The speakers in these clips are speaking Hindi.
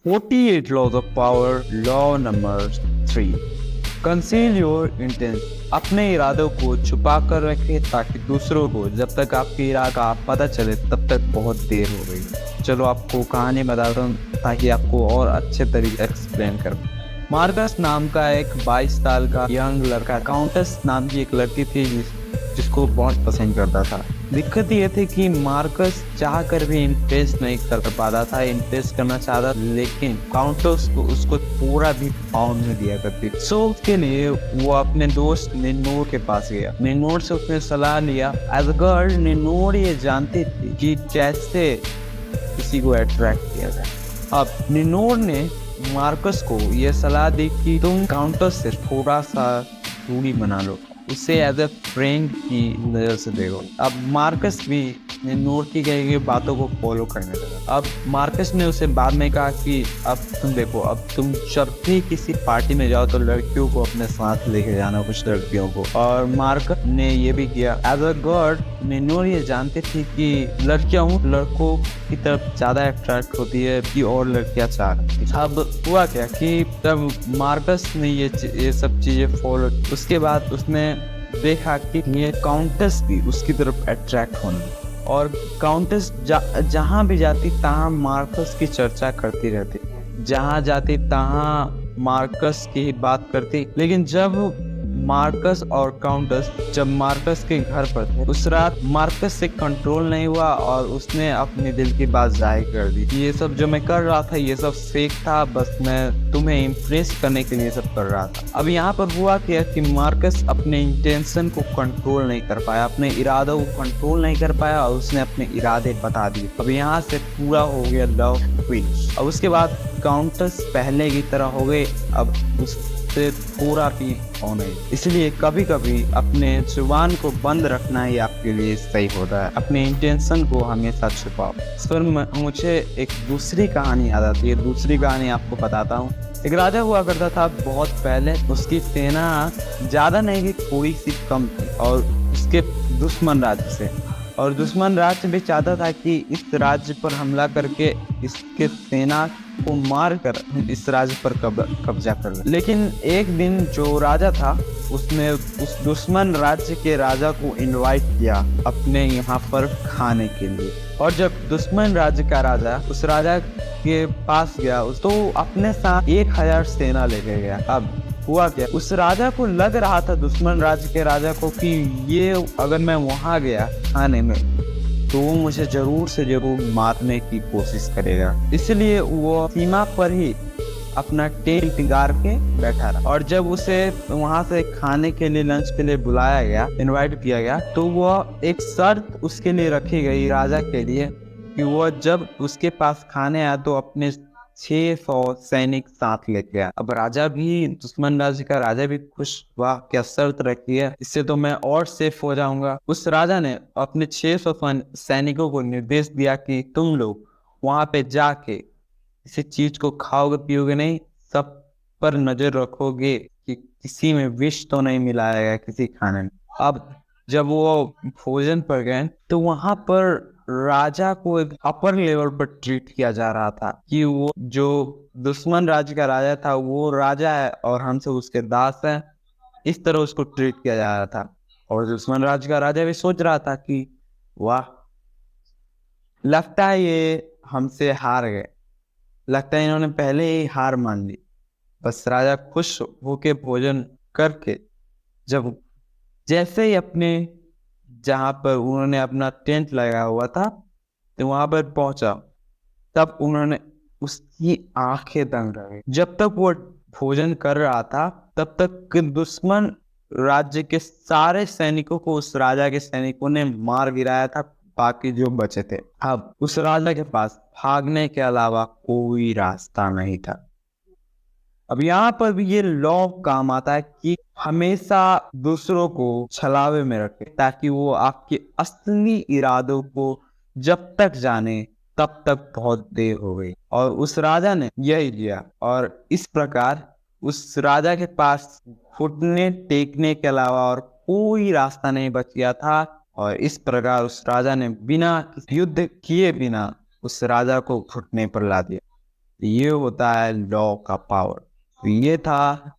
48 laws of power. Law number 3. Conceal your intense. अपने इरादों को छुपा कर रखें ताकि दूसरों को जब तक आपके इरादा का पता चले तब तक बहुत देर हो गई. चलो आपको कहानी बताता हूँ ताकि आपको और अच्छे तरीके एक्सप्लेन कर. मार्कस नाम का एक 22 साल का यंग लड़का काउंटेस नाम की एक लड़की थी जिसको बहुत पसंद करता था. दिक्कत ये थी कि मार्कस चाह कर भी इम्प्रेस नहीं कर पाता था. इम्प्रेस करना चाहता लेकिन काउंटेस को उसको पूरा भी पाउंड में दिया करती. सो उसके लिए वो अपने दोस्त निनोर के पास गया. निनोर से उसने सलाह लिया. एज अ गर्ल निनोर ये जानती थी कि कैसे किसी को अट्रैक्ट किया जाए. अब निनोर ने मार्कस को यह सलाह दी कि तुम काउंटेस से थोड़ा सा दूरी बना लो, उसे एज ए फ्रेंड की नज़र से देखो. अब मार्कस भी निनोर की कही गई बातों को फॉलो करने लगा. अब मार्कस ने उसे बाद में कहा कि अब तुम देखो, अब तुम जब भी किसी पार्टी में जाओ तो लड़कियों को अपने साथ लेके जाना, कुछ लड़कियों को. और मार्कस ने ये भी किया. एज अ गर्ल निनोर ये जानती थी कि लड़कियां लड़कों की तरफ ज्यादा अट्रैक्ट होती है कि और लड़कियां चाहती. अब हुआ क्या कि जब मार्कस ने ये सब चीजें फॉलो, उसके बाद उसने देखा कि ये काउंटेस भी उसकी तरफ अट्रैक्ट होने लगी. और काउंटेस जहाँ भी जाती तहाँ मार्कस की चर्चा करती रहती. जहाँ जाती तहाँ मार्कस की बात करती. लेकिन जब मार्कस और काउंटेस जब मार्कस के घर पर थे उस रात मार्कस से कंट्रोल नहीं हुआ और उसने अपने दिल की बात जाहिर कर दी. ये सब जो मैं कर रहा था ये सब फेक था, बस मैं तुम्हें इम्प्रेस करने के लिए सब कर रहा था. अब यहाँ पर हुआ क्या कि मार्कस अपने इंटेंशन को कंट्रोल नहीं कर पाया, अपने इरादों को कंट्रोल नहीं कर पाया और उसने अपने इरादे बता दिए. अब यहाँ से पूरा हो गया लव ट्विस्ट. अब उसके बाद काउंटेस पहले की तरह हो गए. अब उससे पूरा भी होने. इसलिए कभी कभी अपने जुबान को बंद रखना ही आपके लिए सही होता है. अपने इंटेंशन को हमेशा छुपाओ. इस पर मुझे एक दूसरी कहानी याद आती है. दूसरी कहानी आपको बताता हूँ. एक राजा हुआ करता था बहुत पहले. उसकी सेना ज्यादा नहीं कि थोड़ी सी कम थी और उसके दुश्मन राज्य से. और दुश्मन राज्य भी चाहता था कि इस राज्य पर हमला करके इसके सेना को मार कर इस राज्य पर कब्जा कर ले. लेकिन एक दिन जो राजा था उसने उस दुश्मन राज्य के राजा को इनवाइट किया अपने यहाँ पर खाने के लिए. और जब दुश्मन राज्य का राजा उस राजा के पास गया तो अपने साथ 1000 सेना लेके गया. अब हुआ क्या, उस राजा को लग रहा था दुश्मन राज्य के राजा को कि ये अगर मैं वहां गया खाने में तो वो मुझे जरूर से जरूर मारने की कोशिश करेगा. इसलिए वो सीमा पर ही अपना टेंट गाड़ के बैठा रहा. और जब उसे वहां से खाने के लिए लंच के लिए बुलाया गया, इनवाइट किया गया, तो वो एक शर्त उसके लिए रखी गई राजा के लिए कि वो जब उसके पास खाने आया तो अपने 600 सैनिक साथ लेके गया. अब राजा भी, दुश्मन राज्य का राजा भी खुश. वाह क्या शर्त रखी है, इससे तो मैं और सेफ हो जाऊंगा. उस राजा ने अपने 600 सैनिकों को निर्देश दिया कि तुम लोग वहां पे जाके किसी चीज को खाओगे पियोगे नहीं, सब पर नजर रखोगे कि किसी में विष तो नहीं मिलाया गया किसी खाने में. अब जब वो भोजन पर गए तो वहां पर राजा को एक अपर लेवल पर ट्रीट किया जा रहा था कि वो जो दुश्मन राज्य का राजा था वो राजा है और हमसे उसके दास हैं. इस तरह उसको ट्रीट किया जा रहा था. और दुश्मन राज्य का राजा भी सोच रहा था कि वाह, लगता है ये हमसे हार गए, लगता है इन्होंने पहले ही हार मान ली. बस राजा खुश होके भोजन करके जब जैसे ही अपने जहां पर उन्होंने अपना टेंट लगाया हुआ था तो वहां पर पहुंचा तब उन्होंने उसकी आंखें दंग रह गई. जब तक वो भोजन कर रहा था तब तक दुश्मन राज्य के सारे सैनिकों को उस राजा के सैनिकों ने मार गिराया था, बाकी जो बचे थे. अब उस राजा के पास भागने के अलावा कोई रास्ता नहीं था. अब यहाँ पर भी ये लॉ काम आता है कि हमेशा दूसरों को छलावे में रखे ताकि वो आपके असली इरादों को जब तक जाने तब तक बहुत देर हो गई. और उस राजा ने यही किया और इस प्रकार उस राजा के पास घुटने टेकने के अलावा और कोई रास्ता नहीं बच गया था. और इस प्रकार उस राजा ने बिना युद्ध किए बिना उस राजा को घुटने पर ला दिया. ये होता है लॉ का पावर। तो ये था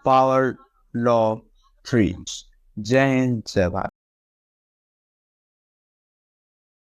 पावर लॉ 3। जय हिंद, जय भारत।